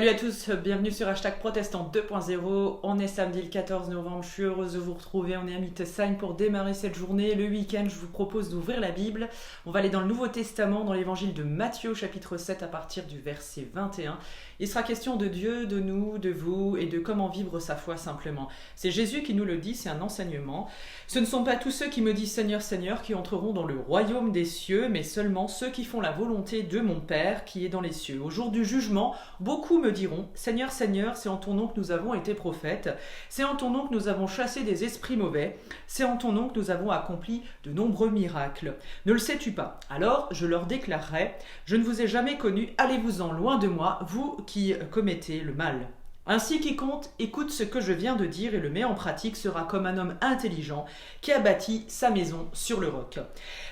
Salut à tous, bienvenue sur Hashtag Protestant 2.0. On est samedi le 14 novembre, je suis heureuse de vous retrouver. On est à Mittesheim pour démarrer cette journée. Le week-end, je vous propose d'ouvrir la Bible. On va aller dans le Nouveau Testament, dans l'évangile de Matthieu, chapitre 7, à partir du verset 21. Il sera question de Dieu, de nous, de vous et de comment vivre sa foi simplement. C'est Jésus qui nous le dit, c'est un enseignement. Ce ne sont pas tous ceux qui me disent Seigneur, Seigneur qui entreront dans le royaume des cieux, mais seulement ceux qui font la volonté de mon Père qui est dans les cieux. Au jour du jugement, beaucoup me diront Seigneur, Seigneur, c'est en ton nom que nous avons été prophètes, c'est en ton nom que nous avons chassé des esprits mauvais, c'est en ton nom que nous avons accompli de nombreux miracles. Ne le sais-tu pas? Alors je leur déclarerai je ne vous ai jamais connu, allez-vous-en loin de moi, vous qui commettez le mal. Ainsi quiconque écoute ce que je viens de dire et le met en pratique sera comme un homme intelligent qui a bâti sa maison sur le roc.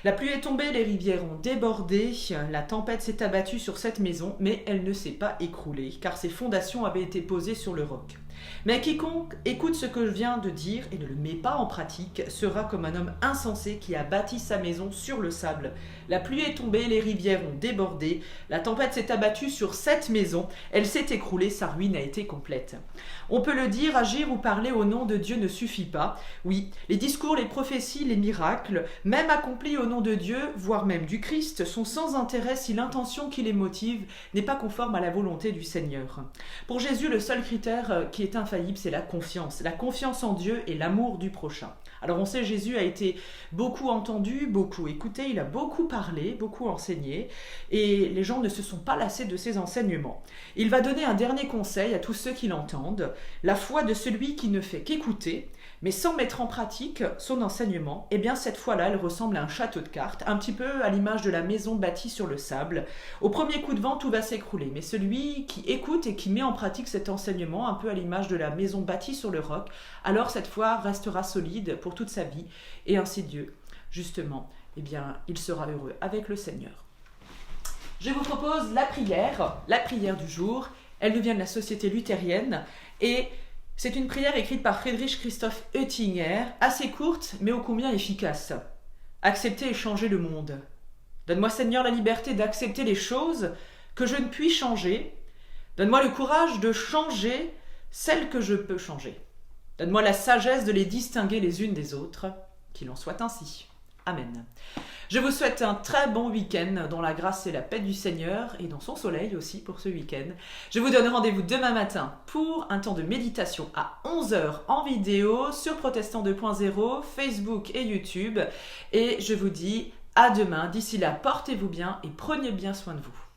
La pluie est tombée, les rivières ont débordé, la tempête s'est abattue sur cette maison, mais elle ne s'est pas écroulée, car ses fondations avaient été posées sur le roc. Mais quiconque écoute ce que je viens de dire et ne le met pas en pratique sera comme un homme insensé qui a bâti sa maison sur le sable. La pluie est tombée, les rivières ont débordé, la tempête s'est abattue sur cette maison, elle s'est écroulée, sa ruine a été complète. On peut le dire, agir ou parler au nom de Dieu ne suffit pas. Oui, les discours, les prophéties, les miracles, même accomplis au nom de Dieu, voire même du Christ, sont sans intérêt si l'intention qui les motive n'est pas conforme à la volonté du Seigneur. Pour Jésus, le seul critère qui est infaillible, c'est la confiance en Dieu et l'amour du prochain. Alors on sait, Jésus a été beaucoup entendu, beaucoup écouté, il a beaucoup parlé, beaucoup enseigné, et les gens ne se sont pas lassés de ses enseignements. Il va donner un dernier conseil à tous ceux qui l'entendent, la foi de celui qui ne fait qu'écouter, mais sans mettre en pratique son enseignement, eh bien cette foi-là, elle ressemble à un château de cartes, un petit peu à l'image de la maison bâtie sur le sable. Au premier coup de vent, tout va s'écrouler, mais celui qui écoute et qui met en pratique cet enseignement, un peu à l'image de la maison bâtie sur le roc, alors cette foi restera solide pour toute sa vie, et ainsi Dieu, justement, eh bien, il sera heureux avec le Seigneur. Je vous propose la prière du jour. Elle nous vient de la Société luthérienne, et c'est une prière écrite par Friedrich Christoph Oettinger, assez courte, mais ô combien efficace. Accepter et changer le monde. Donne-moi, Seigneur, la liberté d'accepter les choses que je ne puis changer. Donne-moi le courage de changer celles que je peux changer. Donne-moi la sagesse de les distinguer les unes des autres. Qu'il en soit ainsi. Amen. Je vous souhaite un très bon week-end dans la grâce et la paix du Seigneur et dans son soleil aussi pour ce week-end. Je vous donne rendez-vous demain matin pour un temps de méditation à 11h en vidéo sur Protestant 2.0, Facebook et YouTube. Et je vous dis à demain. D'ici là, portez-vous bien et prenez bien soin de vous.